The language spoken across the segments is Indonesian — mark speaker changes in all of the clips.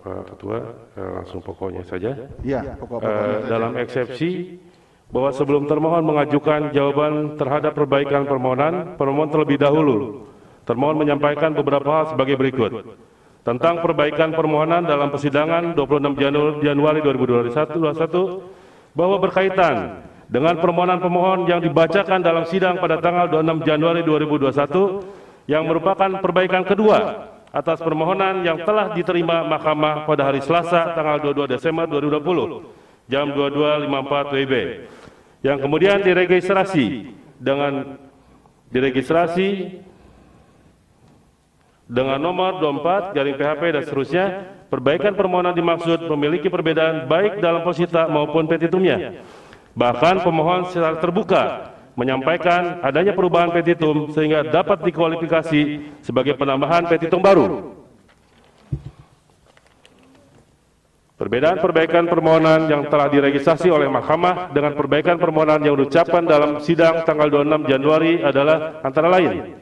Speaker 1: Pak Ketua, langsung pokoknya saja.
Speaker 2: Iya, pokok-pokoknya
Speaker 1: Dalam eksepsi bahwa sebelum termohon mengajukan jawaban terhadap perbaikan permohonan, pemohon terlebih dahulu termohon menyampaikan beberapa hal sebagai berikut. Tentang perbaikan permohonan dalam persidangan 26 Januari 2021 bahwa berkaitan dengan permohonan pemohon yang dibacakan dalam sidang pada tanggal 26 Januari 2021 yang merupakan perbaikan kedua atas permohonan yang telah diterima Mahkamah pada hari Selasa tanggal 22 Desember 2020 jam 22.54 WIB yang kemudian diregistrasi dengan nomor 24 garing PHP dan seterusnya. Perbaikan permohonan dimaksud memiliki perbedaan baik dalam posita maupun petitumnya. Bahkan pemohon secara terbuka menyampaikan adanya perubahan petitum sehingga dapat dikualifikasi sebagai penambahan petitum baru. Perbedaan permohonan yang telah diregistrasi oleh Mahkamah dengan perbaikan permohonan yang diucapkan dalam sidang tanggal 26 Januari adalah antara lain: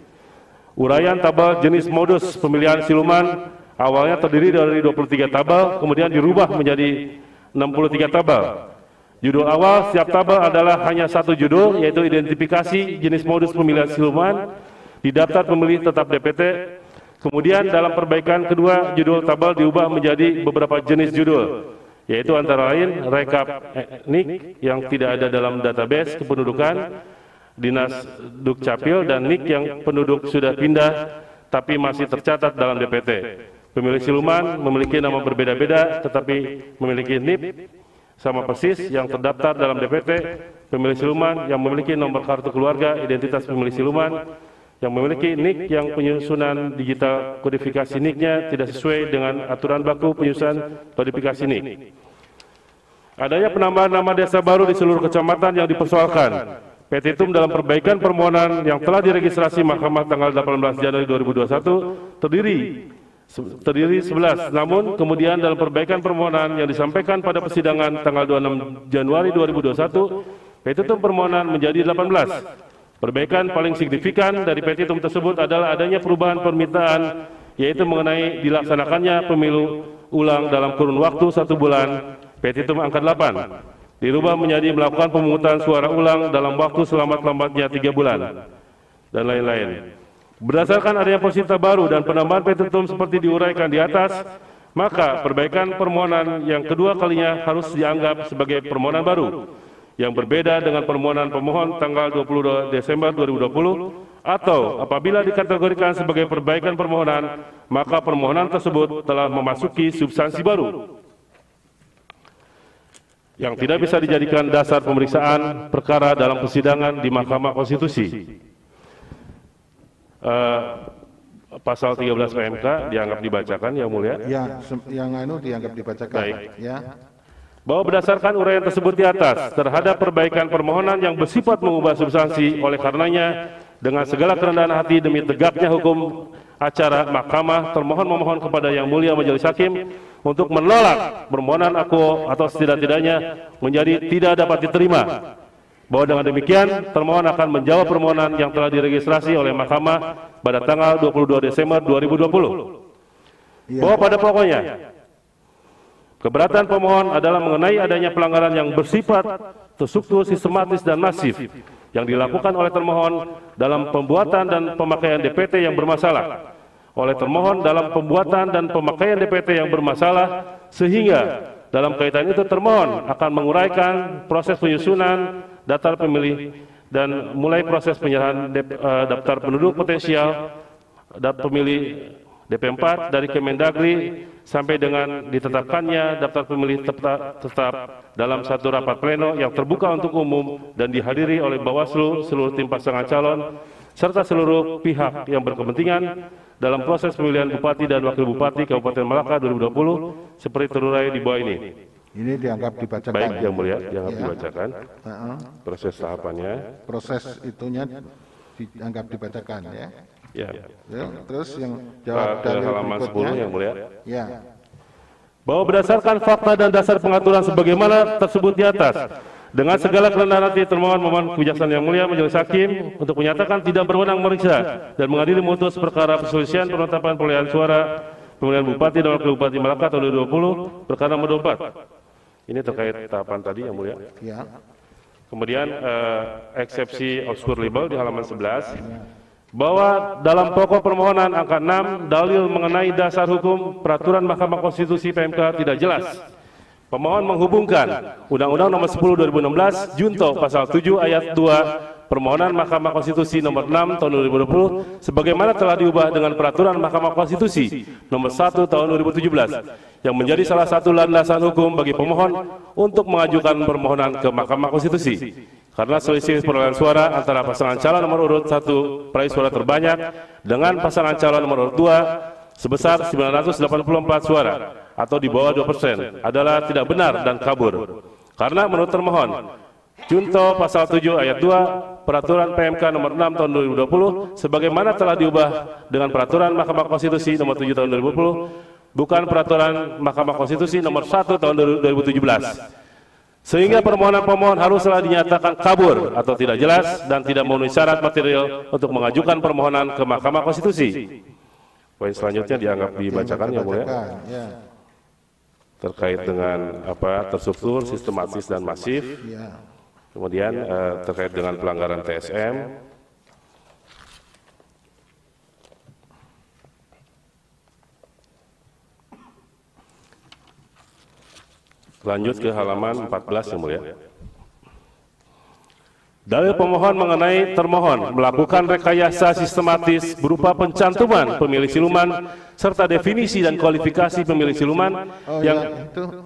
Speaker 1: uraian tabel jenis modus pemilihan siluman awalnya terdiri dari 23 tabel, kemudian dirubah menjadi 63 tabel. Judul awal setiap tabel adalah hanya satu judul, yaitu identifikasi jenis modus pemilihan siluman di daftar pemilih tetap DPT. Kemudian dalam perbaikan kedua, judul tabel diubah menjadi beberapa jenis judul, yaitu antara lain rekap NIK yang tidak ada dalam database kependudukan Dinas Dukcapil dan NIK yang penduduk sudah pindah tapi masih tercatat dalam DPT. Pemilih siluman memiliki nama berbeda-beda tetapi memiliki NIP sama persis yang terdaftar dalam DPT. Pemilih siluman yang memiliki nomor kartu keluarga identitas pemilih siluman yang memiliki NIK yang penyusunan digital kodifikasi NIK-nya tidak sesuai dengan aturan baku penyusunan kodifikasi NIK. Adanya penambahan nama desa baru di seluruh kecamatan yang dipersoalkan. Petitum dalam perbaikan permohonan yang telah diregistrasi Mahkamah tanggal 18 Januari 2021 terdiri 11. Namun kemudian dalam perbaikan permohonan yang disampaikan pada persidangan tanggal 26 Januari 2021, petitum permohonan menjadi 18. Perbaikan paling signifikan dari petitum tersebut adalah adanya perubahan permintaan, yaitu mengenai dilaksanakannya pemilu ulang dalam kurun waktu 1 bulan. Petitum angka 8 dirubah menjadi melakukan pemungutan suara ulang dalam waktu selambat-lambatnya 3 bulan dan lain-lain. Berdasarkan adanya posita baru dan penambahan petitum seperti diuraikan di atas, maka perbaikan permohonan yang kedua kalinya harus dianggap sebagai permohonan baru yang berbeda dengan permohonan pemohon tanggal 22 Desember 2020, atau apabila dikategorikan sebagai perbaikan permohonan, maka permohonan tersebut telah memasuki substansi baru yang tidak bisa dijadikan dasar pemeriksaan perkara dalam persidangan di Mahkamah Konstitusi. Pasal 13 PMK dianggap dibacakan, Yang Mulia.
Speaker 2: Ya, yang dianggap dibacakan.
Speaker 1: Baik.
Speaker 2: Ya.
Speaker 1: Bahwa berdasarkan uraian tersebut di atas, terhadap perbaikan permohonan yang bersifat mengubah substansi, oleh karenanya dengan segala kerendahan hati demi tegaknya hukum acara Mahkamah, termohon memohon kepada Yang Mulia Majelis Hakim untuk menolak permohonan aku atau setidak-tidaknya menjadi tidak dapat diterima. Bahwa dengan demikian termohon akan menjawab permohonan yang telah diregistrasi oleh Mahkamah pada tanggal 22 Desember 2020. Bahwa pada pokoknya keberatan pemohon adalah mengenai adanya pelanggaran yang bersifat terstruktur, sistematis dan masif yang dilakukan oleh termohon dalam pembuatan dan pemakaian DPT yang bermasalah. Oleh termohon dalam pembuatan dan pemakaian DPT yang bermasalah, sehingga dalam kaitan itu termohon akan menguraikan proses penyusunan daftar pemilih dan mulai proses penyerahan daftar penduduk potensial daftar pemilih DP4 dari Kemendagri sampai dengan ditetapkannya daftar pemilih tetap dalam satu rapat pleno yang terbuka untuk umum dan dihadiri oleh Bawaslu, seluruh tim pasangan calon, serta seluruh pihak yang berkepentingan dalam proses pemilihan Bupati dan Wakil Bupati Kabupaten Malaka 2020 seperti terurai di bawah ini.
Speaker 2: Ini dianggap dibacakan.
Speaker 1: Baik, Yang Mulia, dianggap dibacakan. Proses tahapannya.
Speaker 2: Proses itunya dianggap dibacakan, ya.
Speaker 1: Ya.
Speaker 2: Ya, terus yang jawab dari
Speaker 1: halaman 10, Yang Mulia.
Speaker 2: Ya.
Speaker 1: Bahwa berdasarkan fakta dan dasar pengaturan sebagaimana tersebut di atas, dengan segala kerendahan hati termohon memohon kebijaksanaan Yang Mulia Majelis Hakim untuk menyatakan tidak berwenang memeriksa dan mengadili memutus perkara perselisihan penetapan perolehan suara pemilihan Bupati dan Wakil Bupati Malaka tahun 2020, perkara nomor 24. Ini terkait tahapan tadi yang mulia.
Speaker 2: Ya.
Speaker 1: Kemudian eksepsi obscure libel di halaman 11, bahwa dalam pokok permohonan angka 6 dalil mengenai dasar hukum peraturan Mahkamah Konstitusi PMK tidak jelas. Pemohon menghubungkan Undang-Undang Nomor 10 2016 Junto Pasal 7 Ayat 2 permohonan Mahkamah Konstitusi Nomor 6 Tahun 2020 sebagaimana telah diubah dengan Peraturan Mahkamah Konstitusi Nomor 1 Tahun 2017 yang menjadi salah satu landasan hukum bagi pemohon untuk mengajukan permohonan ke Mahkamah Konstitusi. Karena selisih perolehan suara antara pasangan calon nomor urut 1 peraih suara terbanyak dengan pasangan calon nomor urut 2 sebesar 984 suara atau di bawah 2% adalah tidak benar dan kabur. Karena menurut termohon, Junto Pasal 7 Ayat 2 Peraturan PMK Nomor 6 Tahun 2020 sebagaimana telah diubah dengan Peraturan Mahkamah Konstitusi Nomor 7 Tahun 2020 bukan Peraturan Mahkamah Konstitusi Nomor 1 Tahun 2017. Sehingga permohonan pemohon haruslah dinyatakan kabur atau tidak jelas dan tidak memenuhi syarat material untuk mengajukan permohonan ke Mahkamah Konstitusi. Poin selanjutnya dianggap dibacakan ya mulia. Terkait dengan terstruktur, sistematis dan masif. Kemudian terkait dengan pelanggaran TSM. Lanjut ke halaman 14 yang mulia. Dalil pemohon mengenai termohon melakukan rekayasa sistematis berupa pencantuman pemilih siluman serta definisi dan kualifikasi pemilih siluman yang
Speaker 2: itu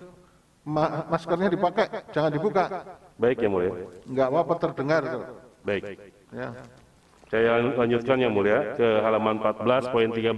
Speaker 2: maskernya dipakai, jangan dibuka.
Speaker 1: Baik yang mulia.
Speaker 2: Enggak apa-apa terdengar.
Speaker 1: Baik.
Speaker 2: Ya.
Speaker 1: Saya lanjutkan yang mulia ke halaman 14 poin 13.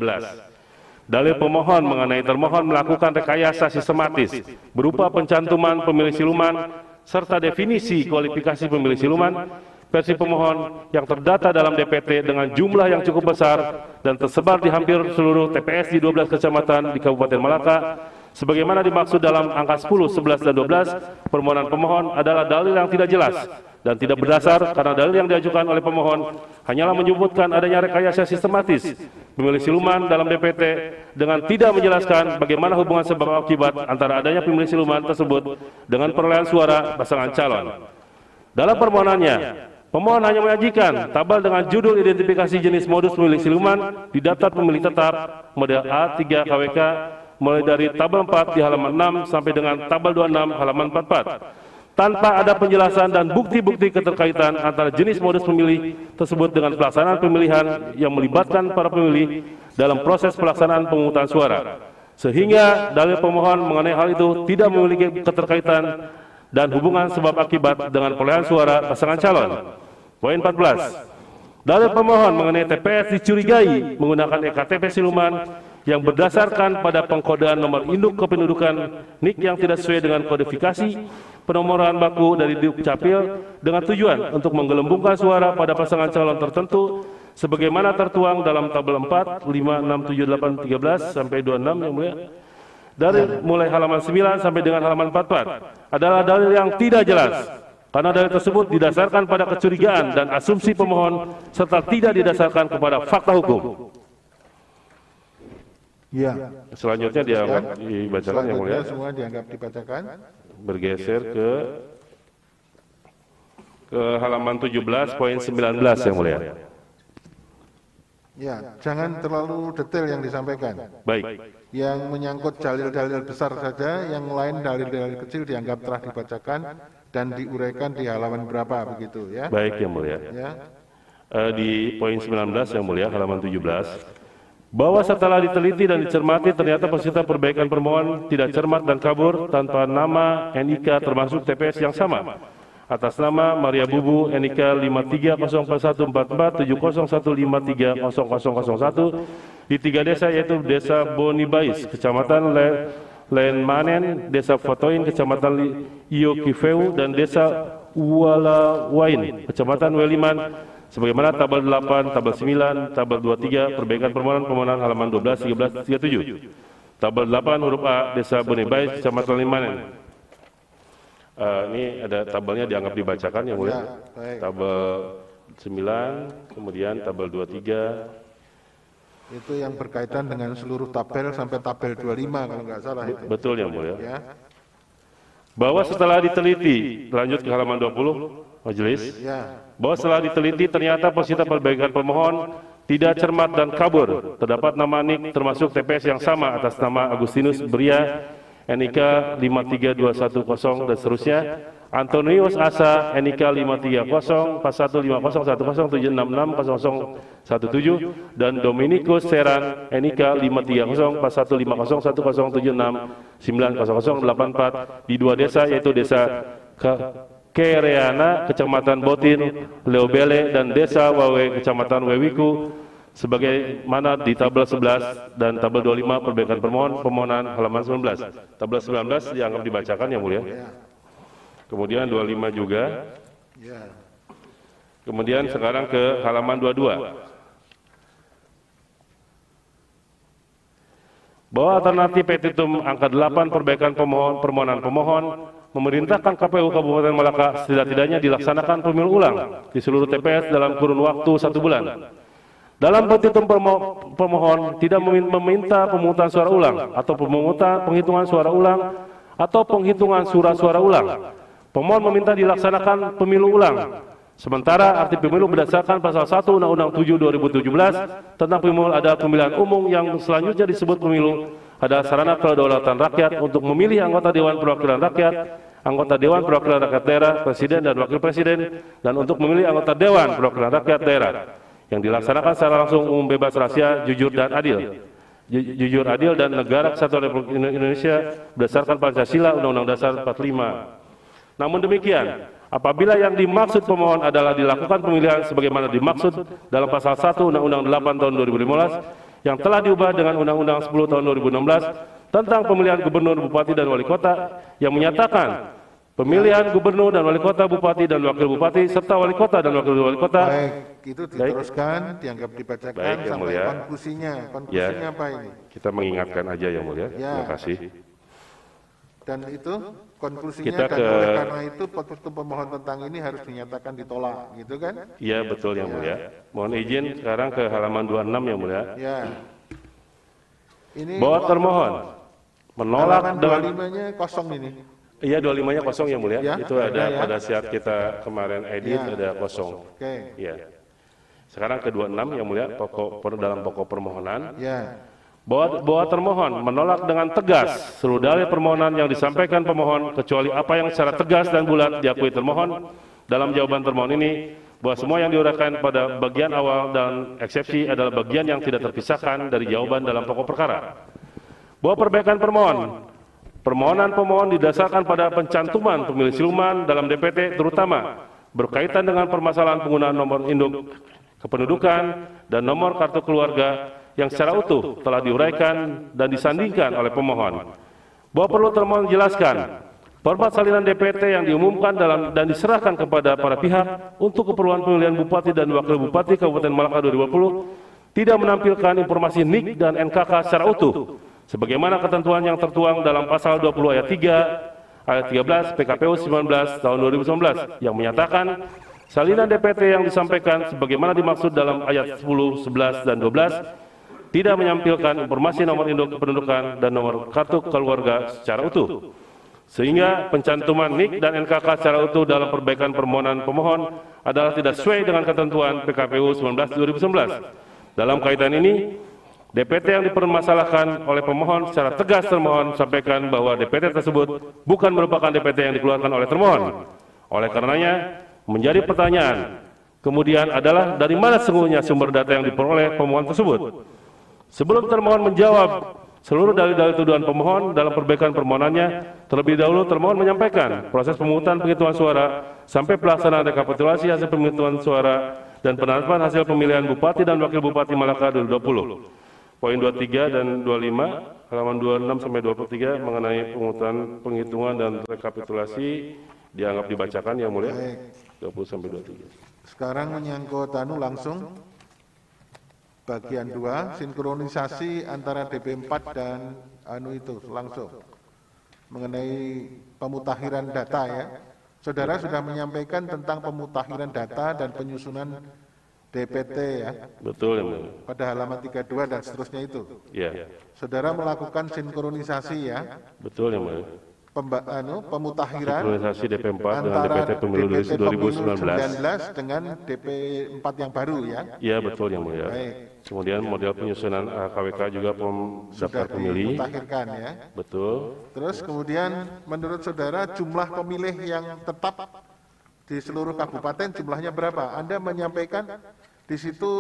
Speaker 1: Dalil pemohon mengenai termohon melakukan rekayasa sistematis berupa pencantuman pemilih siluman serta definisi kualifikasi pemilih siluman versi pemohon yang terdata dalam DPT dengan jumlah yang cukup besar dan tersebar di hampir seluruh TPS di 12 kecamatan di Kabupaten Malaka sebagaimana dimaksud dalam angka 10, 11, dan 12 permohonan pemohon adalah dalil yang tidak jelas dan tidak berdasar karena dalil yang diajukan oleh pemohon hanyalah menyebutkan adanya rekayasa sistematis pemilih siluman dalam DPT dengan tidak menjelaskan bagaimana hubungan sebab akibat antara adanya pemilih siluman tersebut dengan perolehan suara pasangan calon. Dalam permohonannya, pemohon hanya menyajikan tabel dengan judul identifikasi jenis modus pemilih siluman di daftar pemilih tetap model A3 KWK mulai dari tabel 4 di halaman 6 sampai dengan tabel 26 halaman 44. Tanpa ada penjelasan dan bukti-bukti keterkaitan antara jenis modus pemilih tersebut dengan pelaksanaan pemilihan yang melibatkan para pemilih dalam proses pelaksanaan pemungutan suara. Sehingga dalil pemohon mengenai hal itu tidak memiliki keterkaitan dan hubungan sebab akibat dengan perolehan suara pasangan calon. Poin 14. Dalil pemohon mengenai TPS dicurigai menggunakan EKTP siluman yang berdasarkan pada pengkodean nomor induk kependudukan NIK yang tidak sesuai dengan kodifikasi penomoran baku dari Dukcapil dengan tujuan untuk menggelembungkan suara pada pasangan calon tertentu sebagaimana tertuang dalam tabel 4, 5, 6, 7, 8, 13 sampai 26 yang mulia. Dari mulai halaman 9 sampai dengan halaman 44 adalah dalil yang tidak jelas karena dalil tersebut didasarkan pada kecurigaan dan asumsi pemohon serta tidak didasarkan kepada fakta hukum.
Speaker 2: Ya.
Speaker 1: Selanjutnya dianggap dibacakan yang mulia.
Speaker 2: Semua dianggap dibacakan.
Speaker 1: Bergeser ke halaman 17 poin 19 yang mulia.
Speaker 2: Ya, jangan terlalu detail yang disampaikan.
Speaker 1: Baik.
Speaker 2: Yang menyangkut dalil-dalil besar saja, yang lain dalil-dalil kecil dianggap telah dibacakan dan diuraikan di halaman berapa begitu ya.
Speaker 1: Baik yang mulia.
Speaker 2: Ya.
Speaker 1: Di poin 19 yang mulia halaman 17. Bahwa setelah diteliti dan dicermati ternyata peserta perbaikan permohonan tidak cermat dan kabur tanpa nama NIK termasuk TPS yang sama. Atas nama Maria Bubu NIK 5301447001530001 di 3 desa yaitu Desa Bonibais, Kecamatan Lenmanen, Desa Fotoin, Kecamatan Iokifeu dan Desa Ualawain, Kecamatan Weliman. Sebagaimana tabel 8, tabel 9, tabel 23, perbaikan permohonan halaman 12, 13, 37. Tabel 8 huruf A, Desa Bonibais, Kecamatan Limanen. Ini ada tabelnya dianggap dibacakan yang mulia. Tabel 9, kemudian tabel 23.
Speaker 2: Itu yang berkaitan dengan seluruh tabel sampai tabel 25 kalau nggak salah itu.
Speaker 1: Betul yang mulia.
Speaker 2: Ya.
Speaker 1: Bahwa setelah diteliti, lanjut ke halaman 20, majelis.
Speaker 2: Ya.
Speaker 1: Bahwa setelah diteliti ternyata posisi perbaikan pemohon tidak cermat dan kabur. Terdapat nama NIK termasuk TPS yang sama atas nama Agustinus Bria, NIK 53210 dan seterusnya. Antonius Asa, NIK 530, 41501076600017 dan Dominikus Seran, NIK 530, 41501076900084 di dua desa yaitu Desa Kereana, Kecamatan Botin, Leobele dan Desa Wawe, Kecamatan Wewiku sebagaimana di tabel 11 dan tabel 25 perbaikan permohonan halaman 19. Tabel 19 dianggap dibacakan yang mulia. Kemudian 25 juga. Kemudian sekarang ke halaman 22. Bahwa alternatif petitum angka 8 perbaikan permohonan pemohon memerintahkan KPU Kabupaten Malaka setidak-tidaknya dilaksanakan pemilu ulang di seluruh TPS dalam kurun waktu 1 bulan. Dalam petitum pemohon tidak meminta pemungutan suara ulang atau penghitungan suara ulang atau penghitungan suara ulang. Pemohon meminta dilaksanakan pemilu ulang. Sementara arti pemilu berdasarkan pasal 1 Undang-Undang 7 2017 tentang pemilu adalah pemilihan umum yang selanjutnya disebut pemilu adalah sarana kedaulatan rakyat untuk memilih anggota Dewan Perwakilan Rakyat, anggota Dewan Perwakilan Rakyat Daerah, Presiden dan Wakil Presiden, dan untuk memilih anggota Dewan Perwakilan Rakyat Daerah yang dilaksanakan secara langsung, umum, bebas, rahasia, jujur dan adil. Jujur, adil dan negara kesatuan Republik Indonesia berdasarkan Pancasila Undang-Undang Dasar 45. Namun demikian, apabila yang dimaksud pemohon adalah dilakukan pemilihan sebagaimana dimaksud dalam pasal 1 Undang-Undang 8 tahun 2015 yang telah diubah dengan Undang-Undang 10 tahun 2016 tentang pemilihan gubernur, bupati dan wali kota yang menyatakan pemilihan gubernur dan wali kota, bupati dan wakil bupati serta wali kota dan wakil wali kota.
Speaker 2: Baik, itu diteruskan, dianggap dibacakan
Speaker 1: Baik,
Speaker 2: sampai
Speaker 1: mulia.
Speaker 2: konklusinya. Konklusinya apa ini?
Speaker 1: Kita mengingatkan aja yang mulia. Terima kasih.
Speaker 2: Dan itu konklusinya
Speaker 1: Kita
Speaker 2: dan
Speaker 1: ke-
Speaker 2: oleh karena itu petitum pemohon tentang ini harus dinyatakan ditolak, gitu kan?
Speaker 1: Iya betul yang mulia. Mohon izin sekarang ke halaman 26 yang mulia.
Speaker 2: Ya. Ini
Speaker 1: Bahwa termohon menolak
Speaker 2: halaman
Speaker 1: dengan
Speaker 2: 25-nya kosong ini.
Speaker 1: iya 25-nya kosong yang mulia.
Speaker 2: Ya,
Speaker 1: Itu
Speaker 2: ada
Speaker 1: ada
Speaker 2: ya.
Speaker 1: pada saat kita kemarin edit
Speaker 2: Ya.
Speaker 1: ada kosong.
Speaker 2: Oke.
Speaker 1: Iya. Sekarang ke 26 yang mulia dalam pokok permohonan.
Speaker 2: Ya.
Speaker 1: Bahwa termohon menolak dengan tegas seluruh dalil permohonan yang disampaikan pemohon kecuali apa yang secara tegas dan bulat diakui termohon dalam jawaban termohon ini, bahwa semua yang diuraikan pada bagian awal dan eksepsi adalah bagian yang tidak terpisahkan dari jawaban dalam pokok perkara. Bahwa perbaikan permohonan pemohon didasarkan pada pencantuman pemilih siluman dalam DPT terutama berkaitan dengan permasalahan penggunaan nomor induk kependudukan dan nomor kartu keluarga yang secara utuh telah diuraikan dan disandingkan oleh pemohon. Bahwa perlu termohon jelaskan format salinan DPT yang diumumkan dan diserahkan kepada para pihak untuk keperluan pemilihan bupati dan wakil bupati Kabupaten Malaka 2020 tidak menampilkan informasi NIK dan NKK secara utuh sebagaimana ketentuan yang tertuang dalam pasal 20 ayat 3 ayat 13 PKPU 19 tahun 2019 yang menyatakan salinan DPT yang disampaikan sebagaimana dimaksud dalam ayat 10, 11 dan 12 tidak menyampilkan informasi nomor induk kependudukan dan nomor kartu keluarga secara utuh. Sehingga pencantuman NIK dan NKK secara utuh dalam perbaikan permohonan pemohon adalah tidak sesuai dengan ketentuan PKPU 19 2019. Dalam kaitan ini, DPT yang dipermasalahkan oleh pemohon secara tegas termohon sampaikan bahwa DPT tersebut bukan merupakan DPT yang dikeluarkan oleh termohon. Oleh karenanya, menjadi pertanyaan kemudian adalah dari mana sesungguhnya sumber data yang diperoleh pemohon tersebut. Sebelum termohon menjawab seluruh dalil-dalil tuduhan pemohon dalam perbaikan permohonannya, terlebih dahulu termohon menyampaikan proses pemungutan penghitungan suara sampai pelaksanaan rekapitulasi hasil penghitungan suara dan penetapan hasil pemilihan bupati dan wakil bupati Malaka 2020. Poin 23 dan 25, halaman 26 sampai 23 mengenai penghitungan dan rekapitulasi dianggap dibacakan yang mulia. 20 sampai 23.
Speaker 2: Sekarang menyangkut langsung bagian 2, sinkronisasi antara DP4 dan itu langsung mengenai pemutakhiran data ya. Saudara sudah menyampaikan tentang pemutakhiran data dan penyusunan DPT ya,
Speaker 1: Betul yang mulia.
Speaker 2: pada halaman 32 dan seterusnya itu.
Speaker 1: Ya,
Speaker 2: Saudara melakukan sinkronisasi ya,
Speaker 1: betul yang mulia.
Speaker 2: pemutakhiran
Speaker 1: Sinkronisasi DP4 dengan
Speaker 2: antara
Speaker 1: DPT Pemilu
Speaker 2: DPT Pemilu
Speaker 1: 2019.
Speaker 2: dengan DP4 yang baru ya.
Speaker 1: Iya, betul yang mulia.
Speaker 2: Baik.
Speaker 1: Kemudian model penyusunan KWK juga daftar pemilih.
Speaker 2: Dimutakhirkan ya.
Speaker 1: Betul.
Speaker 2: Terus kemudian menurut saudara jumlah pemilih yang tetap di seluruh kabupaten jumlahnya berapa? Anda menyampaikan di situ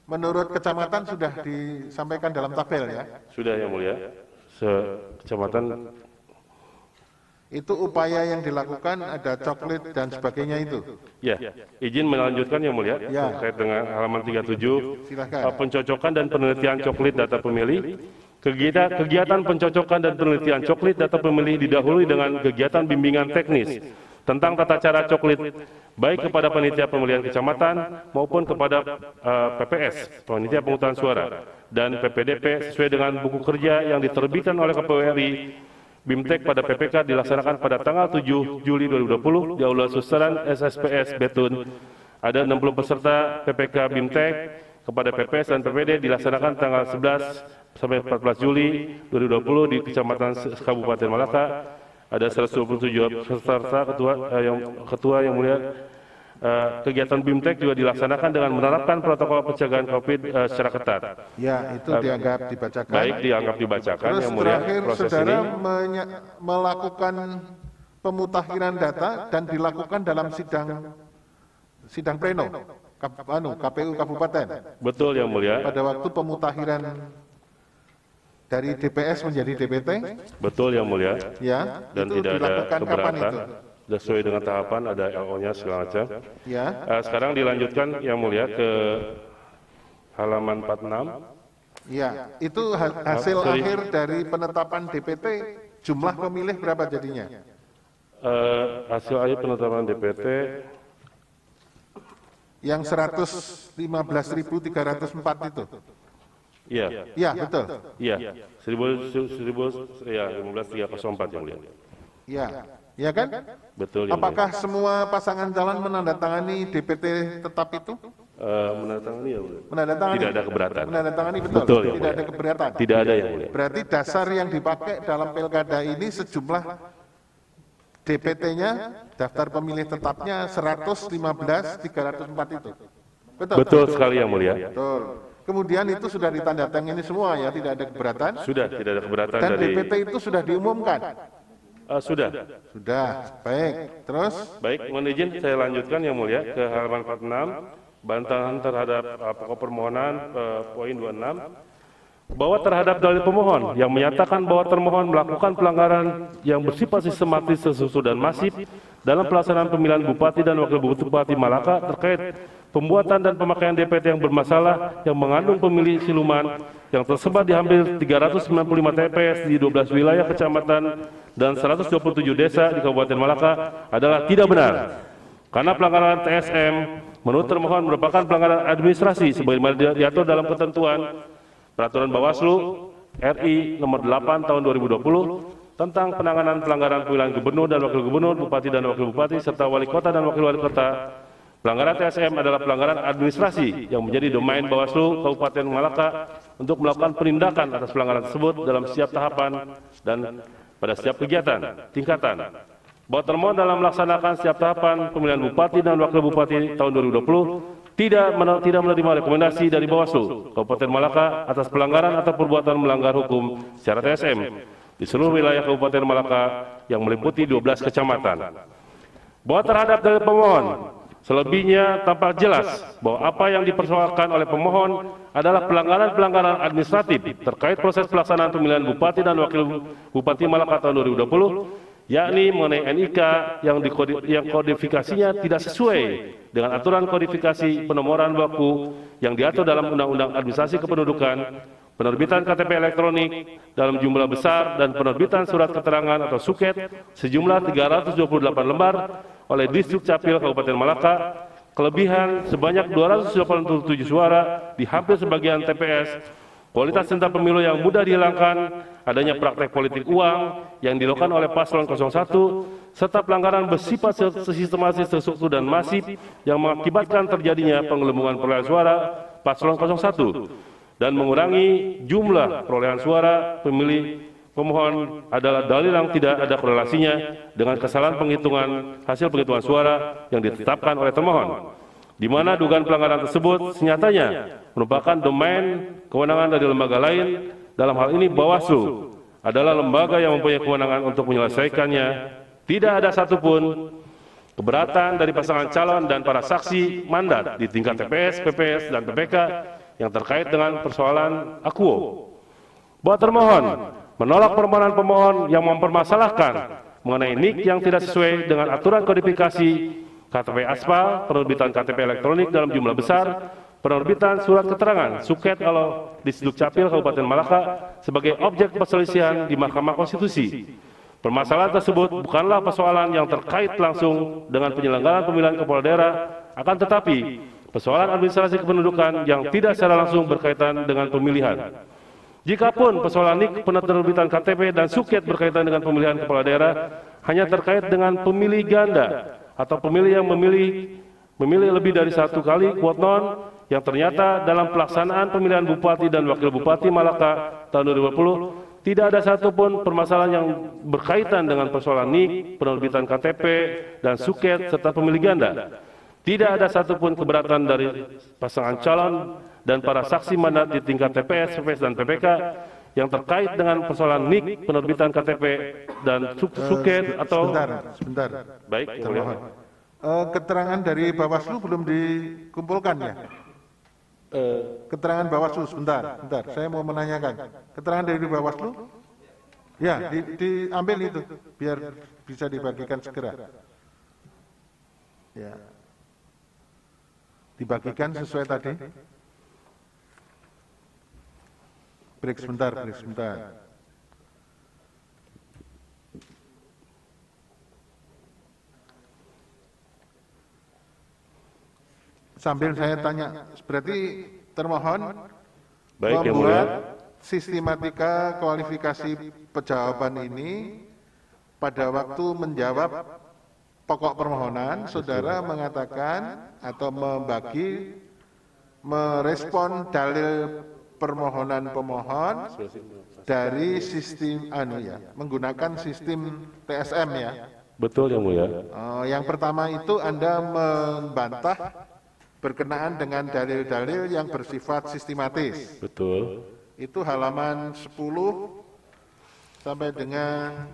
Speaker 2: menurut kecamatan sudah disampaikan dalam tabel ya.
Speaker 1: Sudah yang mulia. Kecamatan.
Speaker 2: Itu upaya yang dilakukan ada coklit dan sebagainya itu.
Speaker 1: Ya, izin melanjutkan yang mulia
Speaker 2: Ya.
Speaker 1: terkait dengan halaman 37.
Speaker 2: Silakan.
Speaker 1: Pencocokan dan penelitian coklit data pemilih. Kegiatan pencocokan dan penelitian coklit data pemilih didahului dengan kegiatan bimbingan teknis tentang tata cara coklit baik kepada panitia pemilihan kecamatan maupun kepada PPS, panitia penghutang suara, dan PPDP sesuai dengan buku kerja yang diterbitkan oleh KPU RI. BIMTEK pada PPK dilaksanakan pada tanggal 7 Juli 2020 di Aula Susteran SSPS Betun. Ada 60 peserta PPK BIMTEK kepada PPS dan PPD dilaksanakan tanggal 11 sampai 14 Juli 2020 di Kecamatan Kabupaten Malaka. Ada 127 peserta ketua yang mulia. Kegiatan BIMTEK juga dilaksanakan dengan menerapkan protokol pencegahan COVID secara ketat.
Speaker 2: Ya, itu dianggap dibacakan.
Speaker 1: Baik, dianggap dibacakan
Speaker 2: Terus
Speaker 1: yang mulia.
Speaker 2: terakhir
Speaker 1: Proses
Speaker 2: saudara
Speaker 1: ini
Speaker 2: melakukan pemutakhiran data dan dilakukan dalam sidang pleno KPU Kabupaten.
Speaker 1: betul yang mulia.
Speaker 2: Pada waktu pemutakhiran dari DPS menjadi DPT,
Speaker 1: Betul yang mulia.
Speaker 2: ya,
Speaker 1: Dan
Speaker 2: itu
Speaker 1: tidak ada
Speaker 2: dilakukan kapan
Speaker 1: keberatan.
Speaker 2: itu?
Speaker 1: Sesuai dengan tahapan ada LO-nya segala macam.
Speaker 2: Ya,
Speaker 1: Sekarang dilanjutkan yang mulia ke halaman 46.
Speaker 2: ya, itu hasil akhir dari penetapan DPT. Jumlah pemilih berapa jadinya?
Speaker 1: Hasil akhir penetapan DPT
Speaker 2: Yang 115.304 itu.
Speaker 1: iya.
Speaker 2: Ya, betul.
Speaker 1: Iya. 15.304 yang mulia.
Speaker 2: Ya, ya kan?
Speaker 1: Betul yang mulia.
Speaker 2: Apakah semua pasangan calon menandatangani DPT tetap itu?
Speaker 1: Menandatangani ya mulia.
Speaker 2: Menandatangani.
Speaker 1: Tidak ada keberatan.
Speaker 2: Menandatangani betul.
Speaker 1: Betul, yang
Speaker 2: Tidak
Speaker 1: mulia.
Speaker 2: ada keberatan.
Speaker 1: Tidak ada yang mulia.
Speaker 2: Berarti dasar yang dipakai dalam pilkada ini sejumlah DPT-nya, daftar pemilih tetapnya 115.304 itu. Betul.
Speaker 1: Betul sekali yang mulia.
Speaker 2: Betul. Kemudian itu sudah ditandatangani semua ya, tidak ada keberatan.
Speaker 1: Sudah tidak ada keberatan
Speaker 2: Dan
Speaker 1: dari
Speaker 2: DPT itu sudah diumumkan.
Speaker 1: sudah.
Speaker 2: Sudah. Baik. Terus
Speaker 1: Baik, mohon izin saya lanjutkan yang mulia ke halaman 46. Bantahan terhadap pokok permohonan poin 26 bahwa terhadap dalil pemohon yang menyatakan bahwa termohon melakukan pelanggaran yang bersifat sistematis, tersusun dan masif dalam pelaksanaan pemilihan bupati dan wakil bupati Malaka terkait pembuatan dan pemakaian DPT yang bermasalah yang mengandung pemilih siluman yang tersebar di hampir 395 TPS di 12 wilayah kecamatan dan 127 desa di Kabupaten Malaka adalah tidak benar. Karena pelanggaran TSM menurut termohon merupakan pelanggaran administrasi sebagaimana diatur dalam ketentuan Peraturan Bawaslu RI nomor 8 tahun 2020 tentang penanganan pelanggaran pemilihan gubernur dan wakil gubernur, bupati dan wakil bupati, serta wali kota dan wakil wali kota. Pelanggaran TSM adalah pelanggaran administrasi yang menjadi domain Bawaslu Kabupaten Malaka untuk melakukan penindakan atas pelanggaran tersebut dalam setiap tahapan dan pada setiap kegiatan, tingkatan. Bahwa termohon dalam melaksanakan setiap tahapan pemilihan bupati dan wakil bupati tahun 2020 tidak menerima rekomendasi dari Bawaslu Kabupaten Malaka atas pelanggaran atau perbuatan melanggar hukum secara TSM di seluruh wilayah Kabupaten Malaka yang meliputi 12 kecamatan. Bahwa terhadap dalil pemohon selebihnya tampak jelas bahwa apa yang dipersoalkan oleh pemohon adalah pelanggaran-pelanggaran administratif terkait proses pelaksanaan pemilihan bupati dan wakil bupati Malaka tahun 2020, yakni mengenai NIK yang kodifikasinya tidak sesuai dengan aturan kodifikasi penomoran baku yang diatur dalam Undang-Undang Administrasi Kependudukan, penerbitan KTP elektronik dalam jumlah besar dan penerbitan surat keterangan atau suket sejumlah 328 lembar oleh Distrik Capil Kabupaten Malaka, kelebihan sebanyak 287 suara di hampir sebagian TPS, kualitas sentra pemilu yang mudah dihilangkan, adanya praktek politik uang yang dilakukan oleh paslon 01, serta pelanggaran bersifat sistematis, terstruktur, dan masif yang mengakibatkan terjadinya penggelembungan perolehan suara paslon 01 dan mengurangi jumlah perolehan suara pemilih pemohon adalah dalil yang tidak ada korelasinya dengan kesalahan hasil penghitungan suara yang ditetapkan oleh termohon, di mana dugaan pelanggaran tersebut senyatanya merupakan domain kewenangan dari lembaga lain. Dalam hal ini Bawaslu adalah lembaga yang mempunyai kewenangan untuk menyelesaikannya. Tidak ada satupun keberatan dari pasangan calon dan para saksi mandat di tingkat TPS, PPS, dan PPK yang terkait dengan persoalan akuo. Bahwa termohon menolak permohonan pemohon yang mempermasalahkan mengenai NIK yang tidak sesuai dengan aturan kodifikasi KTP aspal, penerbitan KTP elektronik dalam jumlah besar, penerbitan surat keterangan suket kalau di Dukcapil Kabupaten Malaka sebagai objek perselisihan di Mahkamah Konstitusi. Permasalahan tersebut bukanlah persoalan yang terkait langsung dengan penyelenggaraan pemilihan kepala daerah, akan tetapi persoalan administrasi kependudukan yang tidak secara langsung berkaitan dengan pemilihan. Jikapun persoalan NIK, penerbitan KTP, dan suket berkaitan dengan pemilihan kepala daerah hanya terkait dengan pemilih ganda atau pemilih yang memilih lebih dari satu kali quote non, yang ternyata dalam pelaksanaan pemilihan Bupati dan Wakil Bupati Malaka tahun 2020 tidak ada satupun permasalahan yang berkaitan dengan persoalan NIK, penerbitan KTP, dan suket, serta pemilih ganda. Tidak ada satupun keberatan dari pasangan calon dan para saksi mandat di tingkat TPS, PPS, dan PPK yang terkait dengan persoalan NIK, penerbitan KTP, dan suket atau...
Speaker 2: Sebentar.
Speaker 1: Baik, yang mulia.
Speaker 2: Keterangan dari Bawaslu belum dikumpulkan ya? Keterangan Bawaslu, sebentar, saya mau menanyakan. Keterangan dari Bawaslu? Ya, diambil itu, biar bisa dibagikan segera. Ya. Dibagikan sesuai tadi. Break sebentar. Sambil saya tanya, berarti termohon membuat sistematika kualifikasi pejawaban ini pada waktu menjawab pokok permohonan, saudara mengatakan atau merespon dalil permohonan pemohon dari sistem menggunakan sistem TSM ya.
Speaker 1: Betul yang mulia.
Speaker 2: Yang pertama itu Anda membantah berkenaan dengan dalil-dalil yang bersifat sistematis.
Speaker 1: Betul.
Speaker 2: Itu halaman 10 sampai dengan...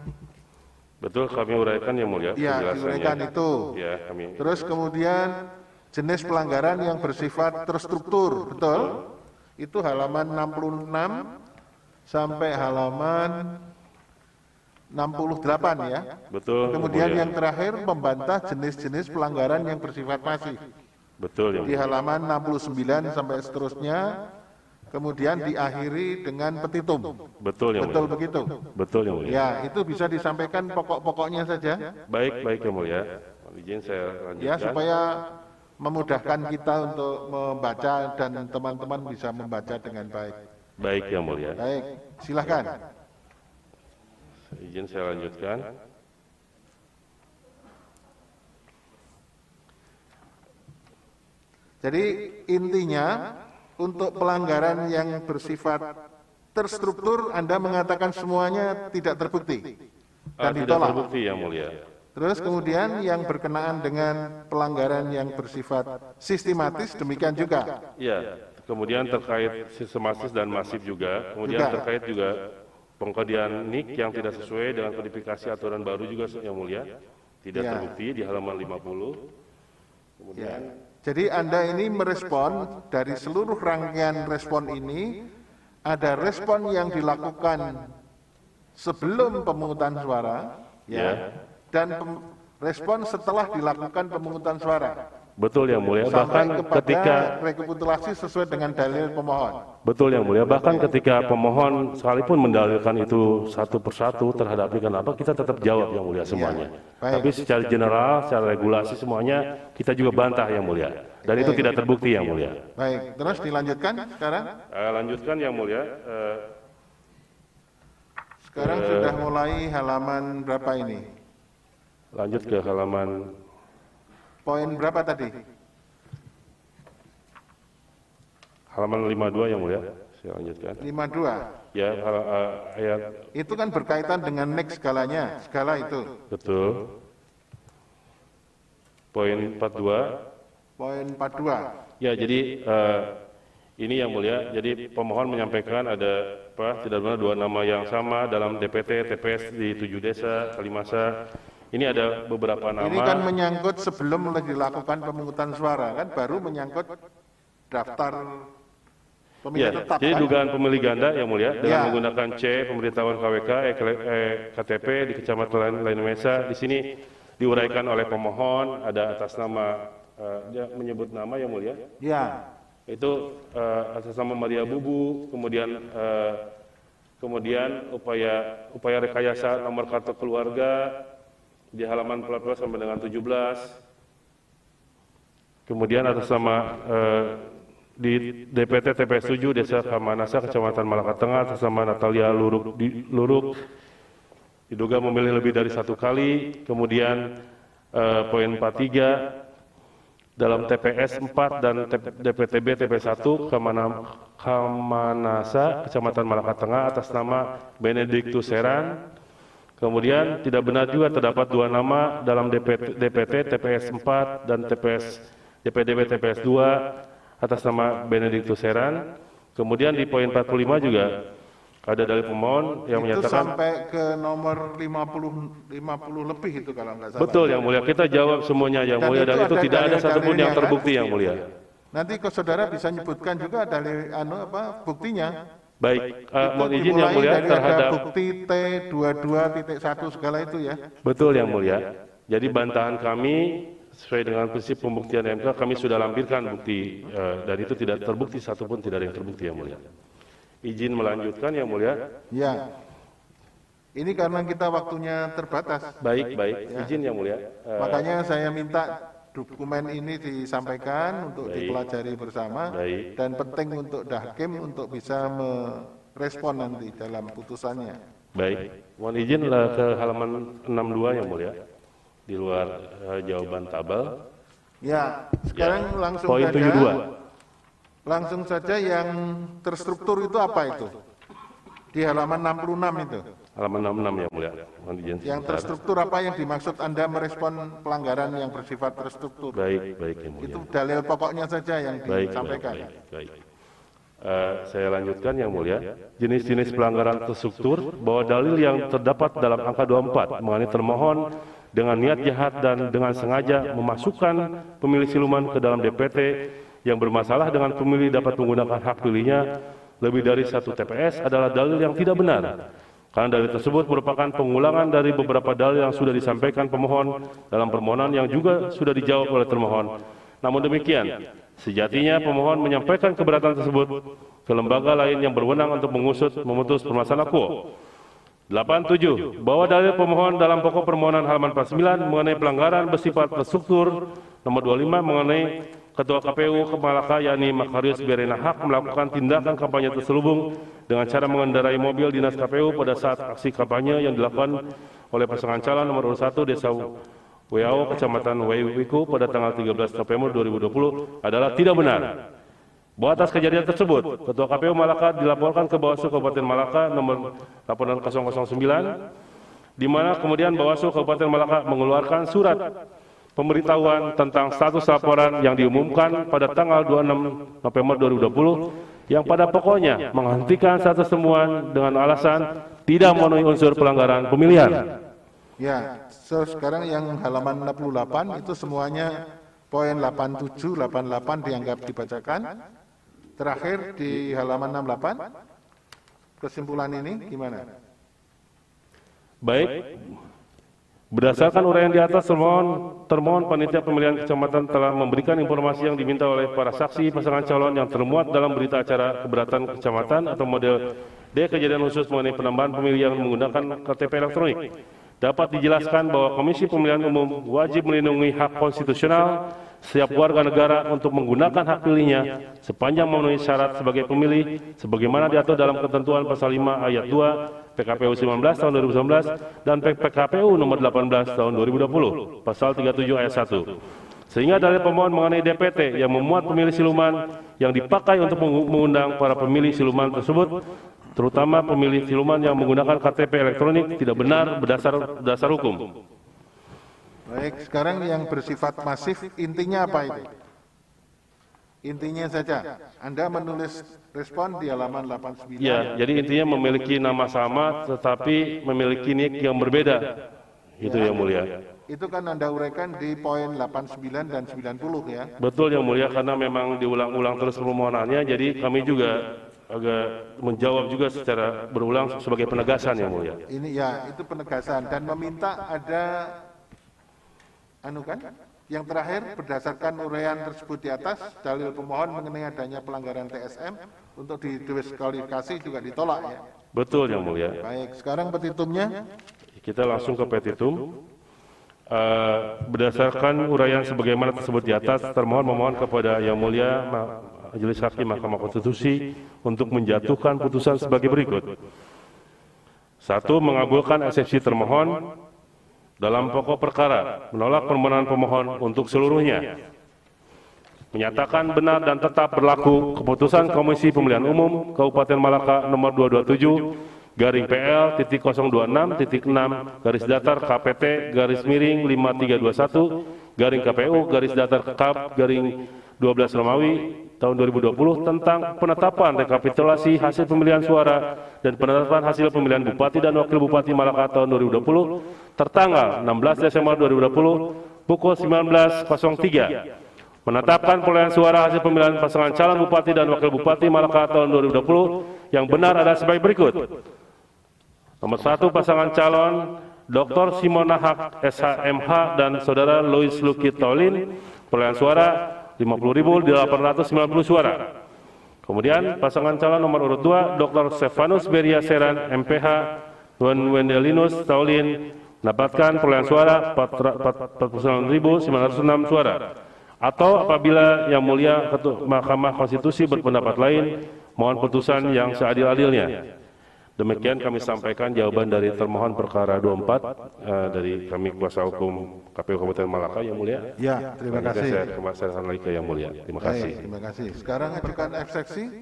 Speaker 1: Betul, kami uraikan yang mulia.
Speaker 2: Ya, diuraikan itu.
Speaker 1: Ya, kami.
Speaker 2: Terus kemudian jenis pelanggaran yang bersifat terstruktur, betul? Itu halaman 66 sampai halaman 68 ya.
Speaker 1: Betul.
Speaker 2: Kemudian yang terakhir membantah jenis-jenis pelanggaran yang bersifat masif.
Speaker 1: Betul.
Speaker 2: Di halaman 69 sampai seterusnya, kemudian diakhiri dengan petitum.
Speaker 1: Betul yang
Speaker 2: Betul
Speaker 1: mulia.
Speaker 2: begitu.
Speaker 1: Betul yang mulia.
Speaker 2: Ya, itu bisa disampaikan pokok-pokoknya saja.
Speaker 1: Baik yang mulia. Izin saya lanjutkan.
Speaker 2: Ya, supaya memudahkan kita untuk membaca dan teman-teman bisa membaca dengan baik.
Speaker 1: Baik yang mulia.
Speaker 2: Baik, silakan.
Speaker 1: Izin saya lanjutkan.
Speaker 2: Jadi intinya untuk pelanggaran yang bersifat terstruktur Anda mengatakan semuanya tidak terbukti dan
Speaker 1: Tidak
Speaker 2: ditolak.
Speaker 1: terbukti yang mulia.
Speaker 2: Terus kemudian yang berkenaan dengan pelanggaran yang bersifat sistematis demikian juga.
Speaker 1: Ya, kemudian terkait sistematis dan masif juga. Kemudian terkait juga pengkodian NIK yang tidak sesuai dengan kodifikasi aturan baru juga yang mulia. Tidak terbukti di halaman 50. Kemudian
Speaker 2: Jadi Anda ini merespon dari seluruh rangkaian respon ini, ada respon yang dilakukan sebelum pemungutan suara, dan respon setelah dilakukan pemungutan suara.
Speaker 1: Betul yang mulia,
Speaker 2: Sampai
Speaker 1: bahkan
Speaker 2: kepada
Speaker 1: ketika
Speaker 2: rekapitulasi sesuai dengan dalil pemohon.
Speaker 1: betul yang mulia, bahkan ketika pemohon sekalipun mendalilkan itu satu persatu terhadap kenapa kita tetap jawab yang mulia semuanya. Tapi secara general, secara regulasi semuanya kita juga bantah yang mulia. Dan itu tidak terbukti yang mulia.
Speaker 2: Baik, terus dilanjutkan sekarang.
Speaker 1: Lanjutkan yang mulia.
Speaker 2: Sekarang sudah mulai halaman berapa ini?
Speaker 1: Lanjut ke halaman
Speaker 2: Poin berapa tadi?
Speaker 1: halaman 52 yang mulia. Saya lanjutkan.
Speaker 2: 52.
Speaker 1: Ya, ayat.
Speaker 2: Itu kan berkaitan dengan next skalanya, skala itu.
Speaker 1: Betul. Poin 42.
Speaker 2: Poin 42.
Speaker 1: Ya, jadi ini yang mulia. Jadi pemohon menyampaikan ada tidak benar dua nama yang sama dalam DPT TPS di 7 desa Kalimasa. Ini ada beberapa nama.
Speaker 2: Ini kan menyangkut sebelum dilakukan pemungutan suara kan, baru menyangkut daftar pemilih
Speaker 1: Ya,
Speaker 2: tetap.
Speaker 1: jadi
Speaker 2: Kan?
Speaker 1: dugaan pemilih ganda yang mulia dengan
Speaker 2: Ya.
Speaker 1: menggunakan C pemberitahuan KWK KTP di Kecamatan Lain Mesa. Di sini diuraikan oleh pemohon ada atas nama dia menyebut nama yang mulia.
Speaker 2: Ya.
Speaker 1: Itu atas nama Maria Bubu, kemudian upaya rekayasa nomor kartu keluarga di halaman 14 sampai dengan 17. Kemudian atas nama di DPT TPS 7 Desa Kamanasa Kecamatan Malaka Tengah atas nama Natalia Luruk diduga memilih lebih dari satu kali. Kemudian poin 43 dalam TPS 4 dan DPTB TPS 1 Kamanasa Kecamatan Malaka Tengah atas nama Benediktus Seran. Kemudian tidak benar juga terdapat dua nama dalam DPT TPS 4 dan DPDB TPS 2 atas nama Benediktus Seran. Kemudian di poin 45 juga ada dari pemohon yang
Speaker 2: Itu
Speaker 1: menyatakan
Speaker 2: sampai ke nomor 50 lebih itu kalau nggak salah.
Speaker 1: betul yang mulia, kita jawab semuanya yang
Speaker 2: Dan
Speaker 1: mulia dan itu
Speaker 2: ada
Speaker 1: tidak ada satupun
Speaker 2: dalil-dalilnya,
Speaker 1: yang terbukti
Speaker 2: kan?
Speaker 1: yang mulia.
Speaker 2: Nanti ke saudara bisa nyebutkan juga dari buktinya.
Speaker 1: Baik,
Speaker 2: Itu
Speaker 1: mohon izin yang
Speaker 2: dimulai
Speaker 1: mulia
Speaker 2: dari
Speaker 1: terhadap
Speaker 2: ada bukti T22.1 segala itu ya.
Speaker 1: betul yang mulia. Jadi bantahan kami sesuai dengan prinsip pembuktian MK kami sudah lampirkan bukti dan itu tidak terbukti satupun, tidak ada yang terbukti yang mulia. Izin melanjutkan yang mulia.
Speaker 2: Ya. Ini karena kita waktunya terbatas.
Speaker 1: Baik, izin yang mulia.
Speaker 2: Makanya saya minta dokumen ini disampaikan untuk
Speaker 1: Baik.
Speaker 2: dipelajari bersama.
Speaker 1: Baik.
Speaker 2: Dan penting untuk Dahkim untuk bisa merespon nanti dalam putusannya.
Speaker 1: Baik, mohon izin ke halaman 62 yang mulia. Di luar jawaban tabel.
Speaker 2: Ya, sekarang langsung
Speaker 1: Poin
Speaker 2: saja.
Speaker 1: 72.
Speaker 2: Langsung saja yang terstruktur itu apa itu? Di halaman 66 itu.
Speaker 1: Halaman 66 yang mulia. Mohon izin
Speaker 2: Yang
Speaker 1: sebentar.
Speaker 2: terstruktur apa yang dimaksud Anda merespon pelanggaran yang bersifat terstruktur?
Speaker 1: Baik yang mulia.
Speaker 2: Itu dalil pokoknya saja yang
Speaker 1: Baik.
Speaker 2: disampaikan.
Speaker 1: Saya lanjutkan yang mulia. Jenis-jenis pelanggaran terstruktur bahwa dalil yang terdapat dalam angka 24 mengenai termohon dengan niat jahat dan dengan sengaja memasukkan pemilih siluman ke dalam DPT yang bermasalah dengan pemilih dapat menggunakan hak pilihnya lebih dari satu TPS adalah dalil yang tidak benar. Karena dalil tersebut merupakan pengulangan dari beberapa dalil yang sudah disampaikan pemohon dalam permohonan yang juga sudah dijawab oleh termohon. Namun demikian, sejatinya pemohon menyampaikan keberatan tersebut ke lembaga lain yang berwenang untuk memutus permasalahan quo. 87. Bahwa dalil pemohon dalam pokok permohonan halaman 49 mengenai pelanggaran bersifat terstruktur. Nomor 25 mengenai Ketua KPU Malaka yakni Makarius Berena Haq melakukan tindakan kampanye terselubung dengan cara mengendarai mobil dinas KPU pada saat aksi kampanye yang dilakukan oleh pasangan calon nomor urut 1 Desa WAO Kecamatan Waiwiku pada tanggal 13 November 2020 adalah tidak benar. Bahwa atas kejadian tersebut, Ketua KPU Malaka dilaporkan ke Bawaslu Kabupaten Malaka nomor laporan 009, di mana kemudian Bawaslu Kabupaten Malaka mengeluarkan surat pemberitahuan tentang status laporan yang diumumkan pada tanggal 26 November 2020 yang pada pokoknya menghentikan status temuan dengan alasan tidak memenuhi unsur pelanggaran pemilihan.
Speaker 2: Ya, sekarang yang halaman 68 itu semuanya poin 87, 88 dianggap dibacakan. Terakhir di halaman 68, kesimpulan ini gimana?
Speaker 1: Baik, berdasarkan uraian di atas, termohon panitia pemilihan kecamatan telah memberikan informasi yang diminta oleh para saksi pasangan calon yang termuat dalam berita acara keberatan kecamatan atau model D kejadian khusus mengenai penambahan pemilih yang menggunakan KTP elektronik. Dapat dijelaskan bahwa Komisi Pemilihan Umum wajib melindungi hak konstitusional setiap warga negara untuk menggunakan hak pilihnya sepanjang memenuhi syarat sebagai pemilih sebagaimana diatur dalam ketentuan pasal 5 ayat 2 PKPU 19 tahun 2019 dan PKPU nomor 18 tahun 2020 pasal 37 ayat 1. Sehingga dalil pemohon mengenai DPT yang memuat pemilih siluman yang dipakai untuk mengundang para pemilih siluman tersebut, terutama pemilih siluman yang menggunakan KTP elektronik, tidak benar berdasar hukum.
Speaker 2: Baik, sekarang yang bersifat masif intinya apa itu? Intinya saja, Anda menulis respon di halaman 89.
Speaker 1: Ya, jadi intinya memiliki nama sama tetapi memiliki nick yang berbeda. Itu yang mulia.
Speaker 2: Itu kan Anda uraikan di poin 89 dan 90 ya.
Speaker 1: Betul yang mulia, karena memang diulang-ulang terus permohonannya, jadi kami juga agak menjawab juga secara berulang sebagai penegasan yang mulia.
Speaker 2: Ini ya, itu penegasan dan meminta ada yang terakhir berdasarkan uraian tersebut di atas, dalil pemohon mengenai adanya pelanggaran TSM untuk didiskualifikasi juga ditolak ya.
Speaker 1: Betul yang mulia.
Speaker 2: Baik, sekarang petitumnya.
Speaker 1: Kita langsung ke petitum. Berdasarkan uraian sebagaimana tersebut di atas, termohon memohon kepada Yang Mulia Majelis Hakim Mahkamah Konstitusi untuk menjatuhkan putusan sebagai berikut. 1. Mengabulkan eksepsi termohon dalam pokok perkara, menolak permohonan pemohon untuk seluruhnya. Menyatakan benar dan tetap berlaku keputusan Komisi Pemilihan Umum Kabupaten Malaka nomor 227 garing PL titik 026 titik 6 garis datar KPT garis miring 5321 garing KPU garis datar KAP garing 12 Romawi tahun 2020 tentang penetapan rekapitulasi hasil pemilihan suara dan penetapan hasil pemilihan Bupati dan Wakil Bupati Malaka tahun 2020 tertanggal 16 Desember 2020 pukul 19.03. Menetapkan perolehan suara hasil pemilihan pasangan calon Bupati dan Wakil Bupati Malaka tahun 2020 yang benar adalah sebagai berikut. Nomor 1, pasangan calon Dr. Simona Hak SHMH dan Saudara Louis Luki Taulin, perolehan suara 50.890 suara. Kemudian pasangan calon nomor urut 2 Dr. Stefanus Beria Seran MPH Wendelinus Taulin mendapatkan perolehan suara 49.906 suara. Atau apabila Yang Mulia Ketua Mahkamah Konstitusi berpendapat lain, mohon putusan yang seadil-adilnya. Demikian kami sampaikan jawaban dari termohon perkara 24 dari kami kuasa hukum KPU Kabupaten Malaka, Yang Mulia.
Speaker 2: Ya, terima kasih.
Speaker 1: Saya kembalikan lagi ke Yang Mulia. Terima kasih.
Speaker 2: Terima kasih. Sekarang ajukan eksepsi.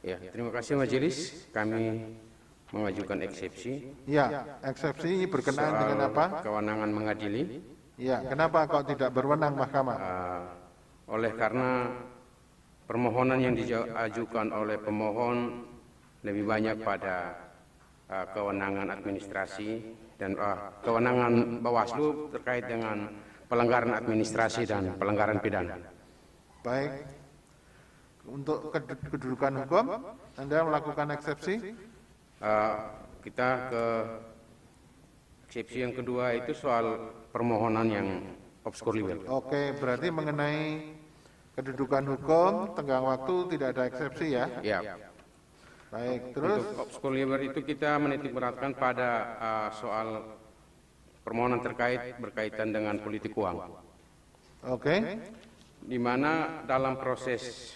Speaker 3: Ya, terima kasih Majelis. Kami mengajukan eksepsi.
Speaker 2: Ya, eksepsi berkenaan dengan apa?
Speaker 3: Kewenangan mengadili.
Speaker 2: Ya, kenapa kok tidak berwenang mahkamah?
Speaker 3: Oleh karena permohonan yang diajukan oleh pemohon lebih banyak pada kewenangan administrasi dan kewenangan Bawaslu terkait dengan pelanggaran administrasi dan pelanggaran pidana.
Speaker 2: Baik. Untuk kedudukan hukum, Anda melakukan eksepsi?
Speaker 3: Kita ke eksepsi yang kedua itu soal permohonan yang obskur libel.
Speaker 2: Oke, berarti mengenai kedudukan hukum, tenggang waktu tidak ada eksepsi ya?
Speaker 3: Ya.
Speaker 2: Baik, terus?
Speaker 3: Untuk obskur libel itu kita menitik beratkan pada soal permohonan berkaitan dengan politik uang.
Speaker 2: Oke.
Speaker 3: Di mana dalam proses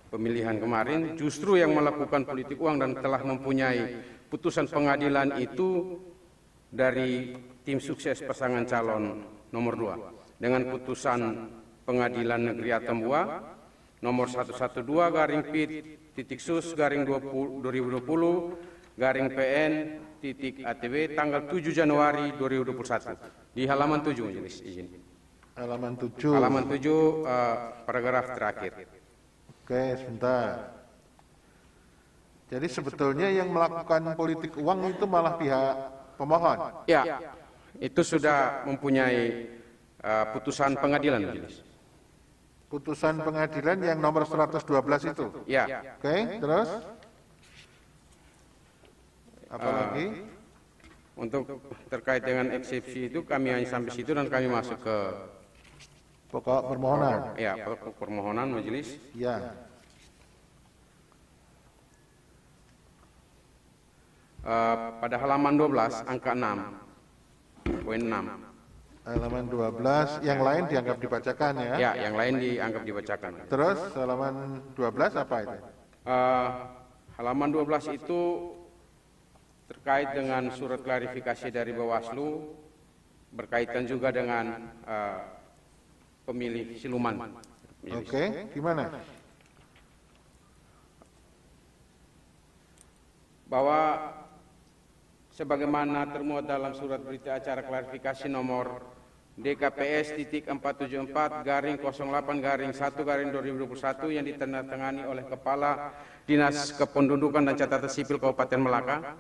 Speaker 3: pemilihan kemarin justru yang melakukan politik uang dan telah mempunyai putusan pengadilan itu dari tim sukses pasangan calon nomor 2 dengan putusan Pengadilan Negeri Atambua nomor 112 garing Pit.Sus garing 2020 garing PN .ATW tanggal 7 Januari 2021 di halaman 7 Majelis izin.
Speaker 2: Halaman 7.
Speaker 3: Halaman 7 paragraf terakhir.
Speaker 2: Oke, sebentar. Jadi sebetulnya yang melakukan politik uang itu malah pihak pemohon?
Speaker 3: Ya, itu sudah mempunyai putusan pengadilan Majelis.
Speaker 2: Putusan pengadilan yang nomor 112 itu?
Speaker 3: Ya.
Speaker 2: Oke, terus? Apalagi?
Speaker 3: Untuk terkait dengan eksepsi itu kami hanya sampai situ dan kami masuk ke
Speaker 2: pokok permohonan?
Speaker 3: Ya, pokok permohonan Majelis.
Speaker 2: Ya.
Speaker 3: Pada halaman 12 angka 6 poin 6.
Speaker 2: Halaman 12, yang lain dianggap dibacakan ya?
Speaker 3: Ya, yang lain dianggap dibacakan.
Speaker 2: Terus halaman 12 apa itu?
Speaker 3: Halaman 12 itu terkait dengan surat klarifikasi dari Bawaslu, berkaitan juga dengan pemilih siluman.
Speaker 2: Oke, gimana?
Speaker 3: Bahwa sebagaimana termuat dalam surat berita acara klarifikasi nomor DKPS.474-08-1-2021 yang ditandatangani oleh Kepala Dinas Kependudukan dan Catatan Sipil Kabupaten Melaka,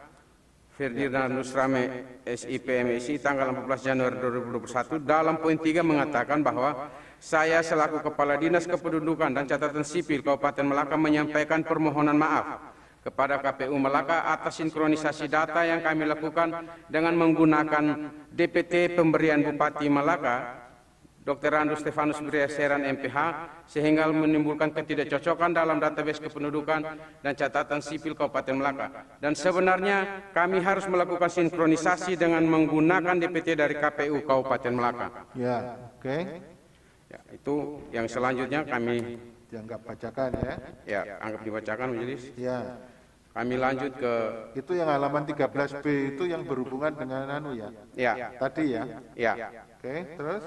Speaker 3: Ferdinandus Rame SIPMSI, tanggal 14 Januari 2021, dalam poin 3 mengatakan bahwa saya selaku Kepala Dinas Kependudukan dan Catatan Sipil Kabupaten Melaka menyampaikan permohonan maaf kepada KPU Melaka atas sinkronisasi data yang kami lakukan dengan menggunakan DPT pemberian Bupati Melaka, Dr. Randu Stefanus Briaseran MPH, sehingga menimbulkan ketidakcocokan dalam database kependudukan dan catatan sipil Kabupaten Melaka. Dan sebenarnya kami harus melakukan sinkronisasi dengan menggunakan DPT dari KPU Kabupaten Melaka.
Speaker 2: Ya, oke.
Speaker 3: Ya, itu yang selanjutnya kami
Speaker 2: Dianggap bacakan ya?
Speaker 3: ya anggap dibacakan, Majelis.
Speaker 2: Ya.
Speaker 3: Kami lanjut ke
Speaker 2: Itu yang halaman 13B itu yang berhubungan dengan
Speaker 3: ya
Speaker 2: tadi ya?
Speaker 3: ya.
Speaker 2: Oke, terus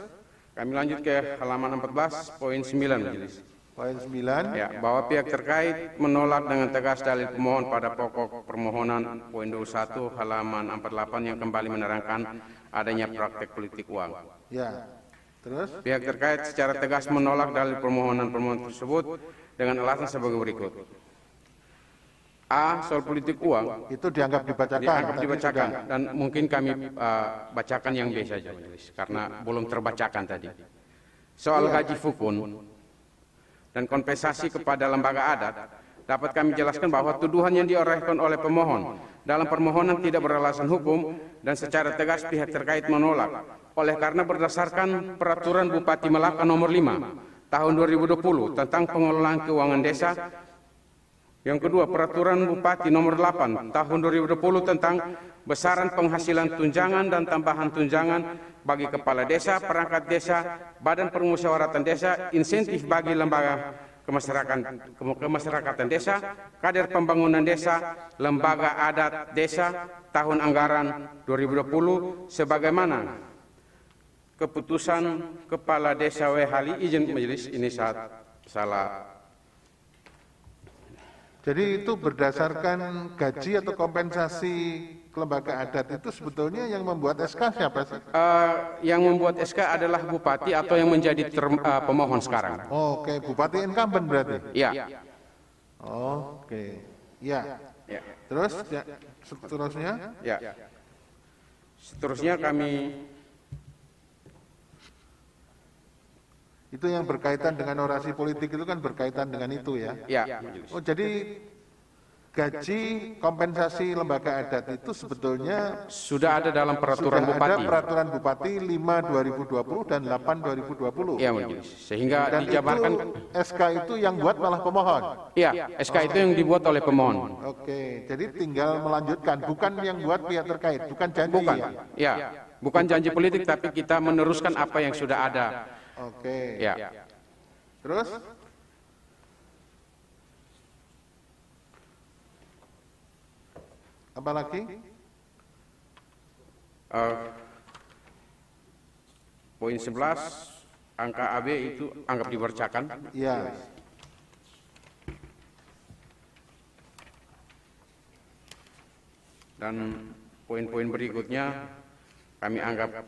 Speaker 3: Kami lanjut ke halaman 14 poin 9, Majelis.
Speaker 2: poin 9.
Speaker 3: Ya, bahwa pihak terkait menolak dengan tegas dalil pemohon pada pokok permohonan poin 21 halaman 48 yang kembali menerangkan adanya praktek politik uang.
Speaker 2: Ya. Terus
Speaker 3: Pihak terkait secara tegas menolak dalil permohonan tersebut dengan alasan sebagai berikut. A. Soal politik uang
Speaker 2: itu dianggap dibacakan.
Speaker 3: dianggap
Speaker 2: Tadi
Speaker 3: dibacakan
Speaker 2: sudah.
Speaker 3: dan mungkin kami bacakan yang B saja, Majelis, karena belum terbacakan tadi. Soal gaji fukun dan kompensasi kepada lembaga adat, dapat kami jelaskan bahwa tuduhan yang diorehkan oleh pemohon dalam permohonan tidak beralasan hukum dan secara tegas pihak terkait menolak. Oleh karena berdasarkan Peraturan Bupati Melaka Nomor 5 Tahun 2020 tentang pengelolaan keuangan desa. Yang kedua, Peraturan Bupati Nomor 8 Tahun 2020 tentang besaran penghasilan tunjangan dan tambahan tunjangan bagi kepala desa, perangkat desa, badan permusyawaratan desa, insentif bagi lembaga kemasyarakatan desa, kader pembangunan desa, lembaga adat desa, tahun anggaran 2020, sebagaimana keputusan Kepala Desa Wehali. Izin Majelis, ini salah.
Speaker 2: Jadi itu berdasarkan gaji atau kompensasi lembaga adat itu sebetulnya yang membuat SK siapa sih?
Speaker 3: Yang membuat SK adalah Bupati atau yang menjadi pemohon sekarang.
Speaker 2: Oke, Bupati incumbent berarti?
Speaker 3: Ya.
Speaker 2: Oke, ya.
Speaker 3: Ya.
Speaker 2: Terus ya, seterusnya?
Speaker 3: Ya. Seterusnya kami
Speaker 2: Itu yang berkaitan dengan orasi politik itu kan berkaitan dengan itu ya?
Speaker 3: ya, Majelis.
Speaker 2: Oh, jadi gaji kompensasi lembaga adat itu sebetulnya
Speaker 3: Sudah ada dalam peraturan
Speaker 2: sudah
Speaker 3: Bupati.
Speaker 2: ada peraturan Bupati 5/2020 dan 8/2020.
Speaker 3: Ya, Majelis. Sehingga
Speaker 2: Dan
Speaker 3: dijabarkan
Speaker 2: itu SK itu yang buat malah pemohon.
Speaker 3: ya, SK itu yang dibuat oleh pemohon.
Speaker 2: Oke, jadi tinggal melanjutkan, bukan yang buat pihak terkait, bukan janji
Speaker 3: Bukan.
Speaker 2: ya.
Speaker 3: Ya. Bukan janji politik, tapi kita meneruskan apa yang sudah ada.
Speaker 2: Oke.
Speaker 3: Ya.
Speaker 2: Terus apa lagi?
Speaker 3: Poin 11 angka AB itu anggap dibacakan.
Speaker 2: Ya.
Speaker 3: Dan poin-poin berikutnya kami anggap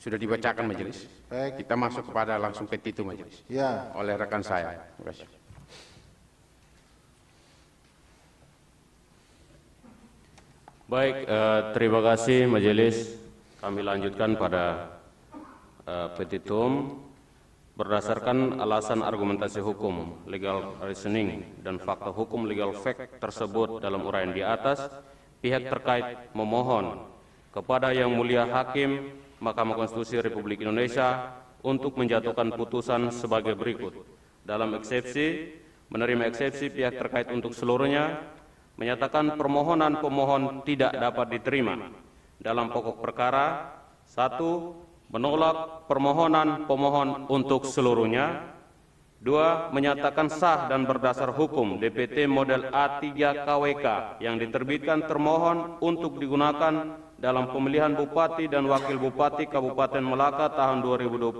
Speaker 3: sudah dibacakan, Majelis.
Speaker 2: Baik.
Speaker 3: Kita masuk kepada langsung petitum, Majelis,
Speaker 2: Ya.
Speaker 3: oleh rekan saya. Terima kasih.
Speaker 4: Baik, terima kasih Majelis. Kami lanjutkan pada petitum. Berdasarkan alasan argumentasi hukum, legal reasoning, dan fakta hukum legal fact tersebut dalam uraian di atas, pihak terkait memohon kepada Yang Mulia Hakim Mahkamah Konstitusi Republik Indonesia untuk menjatuhkan putusan sebagai berikut. Dalam eksepsi, menerima eksepsi pihak terkait untuk seluruhnya, menyatakan permohonan pemohon tidak dapat diterima. Dalam pokok perkara, 1. Menolak permohonan pemohon untuk seluruhnya. 2. Menyatakan sah dan berdasar hukum DPT model A3 KWK yang diterbitkan termohon untuk digunakan dalam pemilihan Bupati dan Wakil Bupati Kabupaten Melaka tahun 2020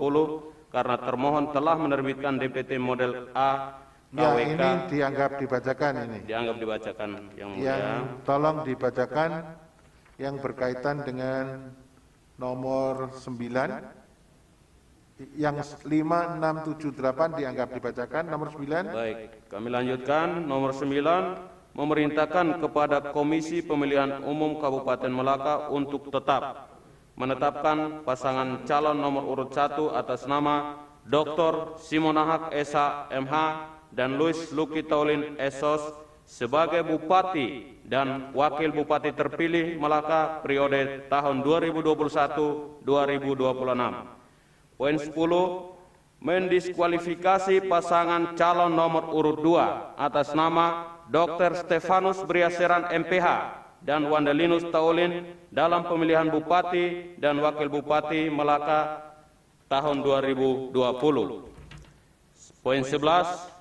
Speaker 4: karena termohon telah menerbitkan DPT model A
Speaker 2: Ya,
Speaker 4: KWK.
Speaker 2: ini dianggap dibacakan ini.
Speaker 4: Dianggap dibacakan yang mulia.
Speaker 2: Yang tolong dibacakan yang berkaitan dengan nomor 9. Yang 5, 6, 7, 8 dianggap dibacakan. Nomor 9.
Speaker 4: Baik, kami lanjutkan. Nomor 9, memerintahkan kepada Komisi Pemilihan Umum Kabupaten Melaka untuk tetap menetapkan pasangan calon nomor urut 1 atas nama Dr. Simonahak Esa MH dan Louis Luki Taulin Esos sebagai Bupati dan Wakil Bupati terpilih Melaka periode tahun 2021-2026. Poin 10, mendiskualifikasi pasangan calon nomor urut 2 atas nama Dr. Stefanus Briaseran MPH dan Wandelinus Taulin dalam pemilihan Bupati dan Wakil Bupati Melaka tahun 2020. Poin 11,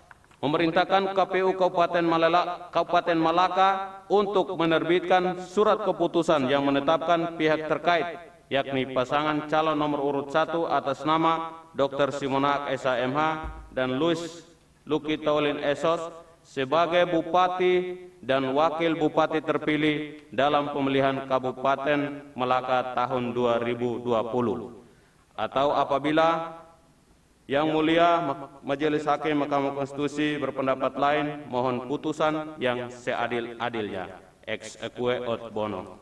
Speaker 4: memerintahkan KPU Kabupaten Melaka untuk menerbitkan surat keputusan yang menetapkan pihak terkait yakni pasangan calon nomor urut 1 atas nama Dr. Simonahak Esa MH dan Louis Luki Taulin Esos sebagai Bupati dan Wakil Bupati terpilih dalam pemilihan Kabupaten Melaka tahun 2020. Atau apabila Yang Mulia Majelis Hakim Mahkamah Konstitusi berpendapat lain, mohon putusan yang seadil-adilnya. Ex eque aut bono.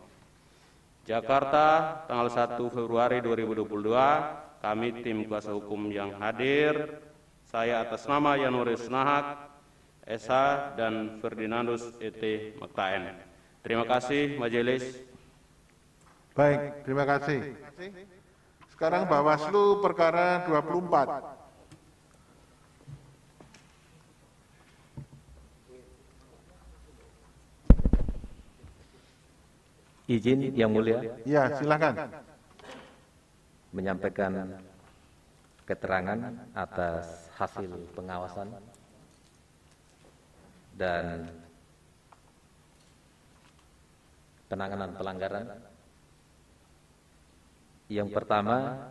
Speaker 4: Jakarta, tanggal 1 Februari 2022, kami tim kuasa hukum yang hadir, saya atas nama Yanuris Nahak, Esa, dan Ferdinandus E.T. Mektaen. Terima kasih, Majelis.
Speaker 2: Baik, terima kasih. Sekarang Bawaslu perkara 24.
Speaker 5: Izin Yang Mulia
Speaker 2: Ya, silakan.
Speaker 5: menyampaikan keterangan atas hasil pengawasan dan penanganan pelanggaran. Yang pertama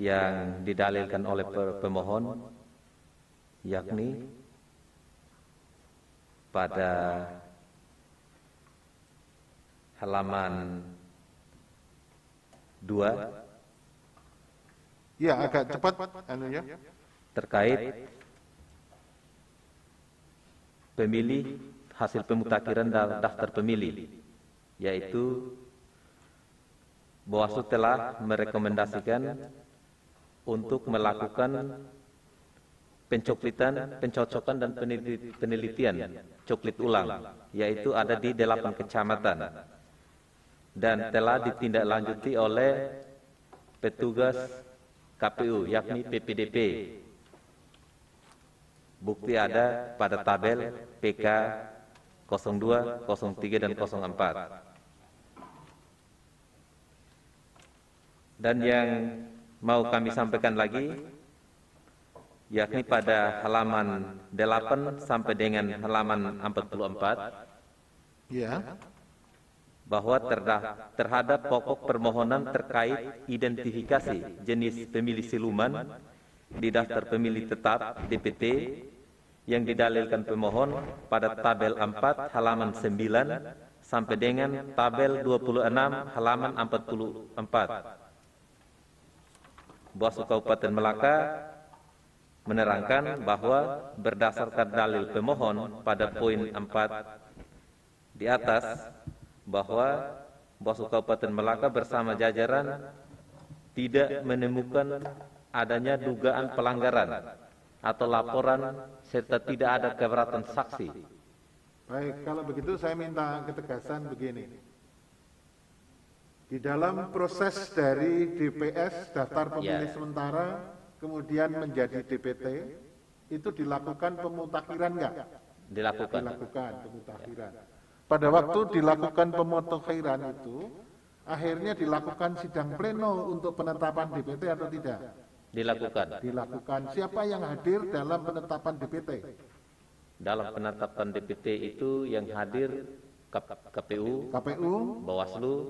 Speaker 5: yang didalilkan oleh pemohon yakni pada halaman 2
Speaker 2: Ya, agak cepat anunya.
Speaker 5: terkait pemilih hasil pemutakhiran daftar pemilih, yaitu Bawaslu telah merekomendasikan untuk melakukan pencoklitan, pencocokan dan penelitian coklit ulang, yaitu ada di 8 kecamatan. Dan telah ditindaklanjuti oleh petugas KPU, yakni PPDP. Bukti ada pada tabel PK 02, 03, dan 04. Dan yang mau kami sampaikan lagi, yakni pada halaman 8 sampai dengan halaman 44,
Speaker 2: Ya.
Speaker 5: bahwa terhadap pokok permohonan terkait identifikasi jenis pemilih siluman di daftar pemilih tetap DPT yang didalilkan pemohon pada tabel 4 halaman 9 sampai dengan tabel 26 halaman 44. Bawaslu Kabupaten Melaka menerangkan bahwa berdasarkan dalil pemohon pada poin 4 di atas, bahwa Bawaslu Kabupaten Melaka bersama jajaran tidak menemukan adanya dugaan pelanggaran atau laporan serta tidak ada keberatan saksi.
Speaker 2: Baik, kalau begitu saya minta ketegasan begini. Di dalam proses dari DPS, daftar pemilih sementara, kemudian menjadi DPT, itu dilakukan pemutakhiran enggak?
Speaker 5: Dilakukan.
Speaker 2: Dilakukan pemutakhiran. Pada waktu dilakukan pemutakhiran itu, akhirnya dilakukan sidang pleno untuk penetapan DPT atau tidak?
Speaker 5: Dilakukan.
Speaker 2: Dilakukan. Siapa yang hadir dalam penetapan DPT?
Speaker 5: Dalam penetapan DPT itu yang hadir KPU,
Speaker 2: Bawaslu,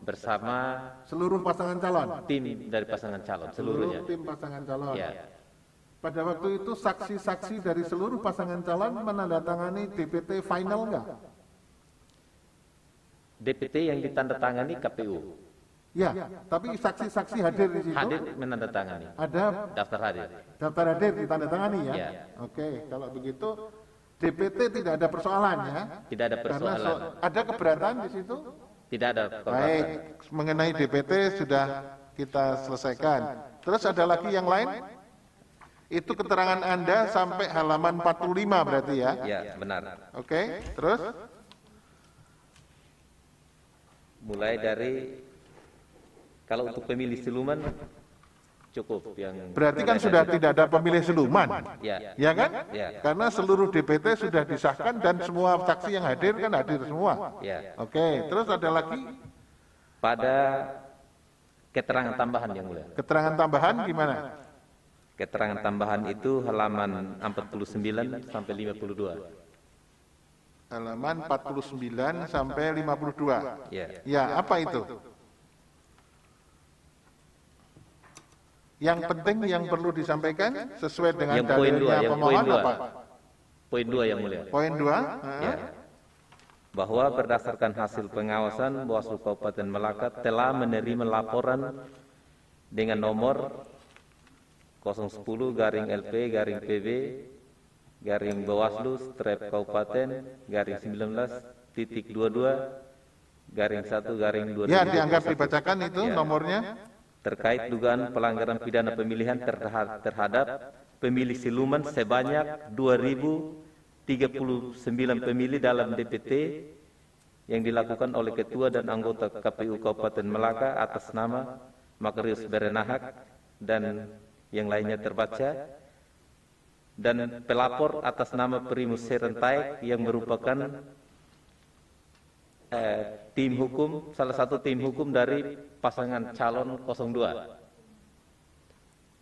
Speaker 5: bersama
Speaker 2: seluruh pasangan calon.
Speaker 5: tim dari pasangan calon seluruhnya.
Speaker 2: Seluruh tim pasangan calon.
Speaker 5: Ya.
Speaker 2: Pada waktu itu saksi-saksi dari seluruh pasangan calon menandatangani DPT final enggak?
Speaker 5: DPT yang ditandatangani KPU.
Speaker 2: Ya, tapi saksi-saksi hadir di situ.
Speaker 5: Hadir menandatangani.
Speaker 2: Ada
Speaker 5: Daftar hadir.
Speaker 2: daftar hadir ditandatangani ya?
Speaker 5: Ya.
Speaker 2: Oke, kalau begitu DPT tidak ada persoalan ya?
Speaker 5: Tidak ada persoalan.
Speaker 2: Karena ada keberatan di situ?
Speaker 5: Tidak ada keberatan.
Speaker 2: Baik, mengenai DPT sudah kita selesaikan. Terus ada lagi yang lain? Itu keterangan Anda sampai halaman 45 berarti ya?
Speaker 5: Ya, benar.
Speaker 2: Oke, terus?
Speaker 5: Mulai dari kalau untuk pemilih siluman cukup yang
Speaker 2: Berarti kan sudah tidak ada pemilih siluman,
Speaker 5: ya,
Speaker 2: ya kan?
Speaker 5: ya,
Speaker 2: Karena seluruh DPT sudah disahkan dan semua saksi yang hadir kan hadir semua.
Speaker 5: ya.
Speaker 2: Oke, terus ada lagi
Speaker 5: Pada keterangan tambahan yang mulia.
Speaker 2: keterangan tambahan gimana?
Speaker 5: Keterangan tambahan itu halaman 49 sampai 52.
Speaker 2: Halaman 49 sampai 52.
Speaker 5: Ya.
Speaker 2: Ya, apa itu? Yang penting yang perlu disampaikan sesuai dengan
Speaker 5: Yang poin 2,
Speaker 2: dalilnya
Speaker 5: yang
Speaker 2: pemohon
Speaker 5: poin 2.
Speaker 2: apa?
Speaker 5: Poin 2 yang mulia.
Speaker 2: Poin 2?
Speaker 5: Ya. Bahwa berdasarkan hasil pengawasan Bawaslu Kabupaten Melaka telah menerima laporan dengan nomor 010-LP-PB-Bawaslu-19.22-1-2000
Speaker 2: Ya, dianggap dibacakan itu
Speaker 5: Ya.
Speaker 2: nomornya.
Speaker 5: terkait dugaan pelanggaran pidana pemilihan terhadap pemilih siluman sebanyak 2.039 pemilih dalam DPT yang dilakukan oleh Ketua dan anggota KPU Kabupaten Melaka atas nama Makarius Berenahak dan yang lainnya terbaca, dan pelapor atas nama Primus Serentai yang merupakan tim hukum, salah satu tim hukum dari pasangan calon 02.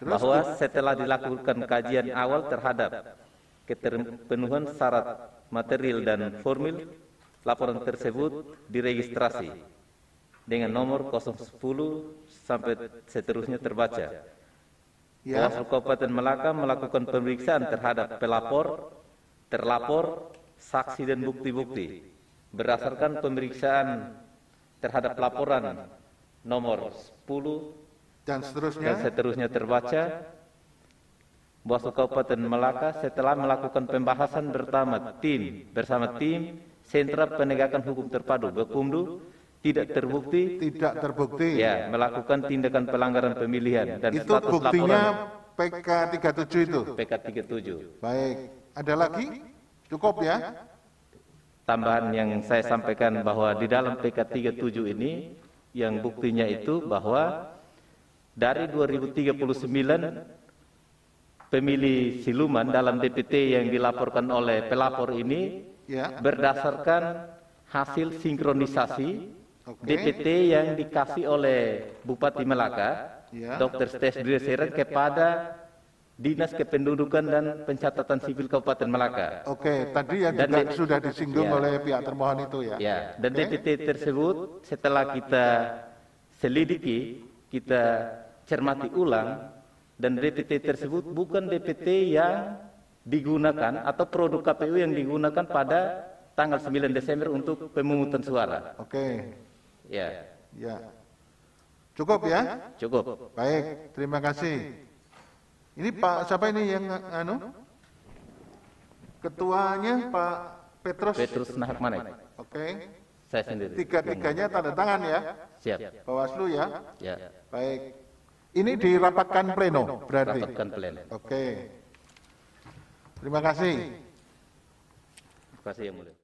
Speaker 5: Bahwa setelah dilakukan kajian awal terhadap keterpenuhan syarat material dan formil, laporan tersebut diregistrasi dengan nomor 010 sampai seterusnya terbaca. Bawaslu Kabupaten Melaka melakukan pemeriksaan terhadap pelapor, terlapor, saksi dan bukti-bukti. Berdasarkan pemeriksaan terhadap laporan nomor 10
Speaker 2: Dan
Speaker 5: dan seterusnya terbaca, Bawaslu Kabupaten Melaka setelah melakukan pembahasan bersama tim Sentra Penegakan Hukum Terpadu Bekumdu tidak terbukti ya melakukan tindakan pelanggaran pemilihan dan
Speaker 2: itu
Speaker 5: status
Speaker 2: buktinya
Speaker 5: laporan
Speaker 2: PK 37 itu.
Speaker 5: PK 37.
Speaker 2: Baik, ada lagi? Cukup ya?
Speaker 5: Tambahan yang saya sampaikan bahwa di dalam PK 37 ini yang buktinya itu bahwa dari 2039 pemilih siluman dalam DPT yang dilaporkan oleh pelapor ini
Speaker 2: Ya.
Speaker 5: berdasarkan hasil sinkronisasi DPT yang dikasih oleh Bupati Melaka,
Speaker 2: Ya.
Speaker 5: Dr. Stes Dreseren kepada Dinas Kependudukan dan Pencatatan Sipil Kabupaten Melaka.
Speaker 2: Oke, tadi yang
Speaker 5: Dan
Speaker 2: juga sudah disinggung
Speaker 5: ya.
Speaker 2: oleh pihak termohon itu ya.
Speaker 5: Ya, dan DPT tersebut setelah kita selidiki, kita cermati ulang, dan DPT tersebut bukan DPT yang digunakan atau produk KPU yang digunakan pada tanggal 9 Desember untuk pemungutan suara.
Speaker 2: Oke,
Speaker 5: Ya,
Speaker 2: ya. Cukup ya?
Speaker 5: cukup.
Speaker 2: Baik, terima kasih. Ini Pak, siapa ini yang ketuanya Pak
Speaker 5: Petrus Nahak Manek.
Speaker 2: Oke,
Speaker 5: Saya sendiri.
Speaker 2: tiga-tiganya tanda tangan ya,
Speaker 5: Siap.
Speaker 2: Bawaslu ya.
Speaker 5: Ya,
Speaker 2: Baik, ini dirapatkan pleno berarti.
Speaker 5: rapatkan pleno.
Speaker 2: Oke, terima kasih.
Speaker 5: Terima kasih yang mulia.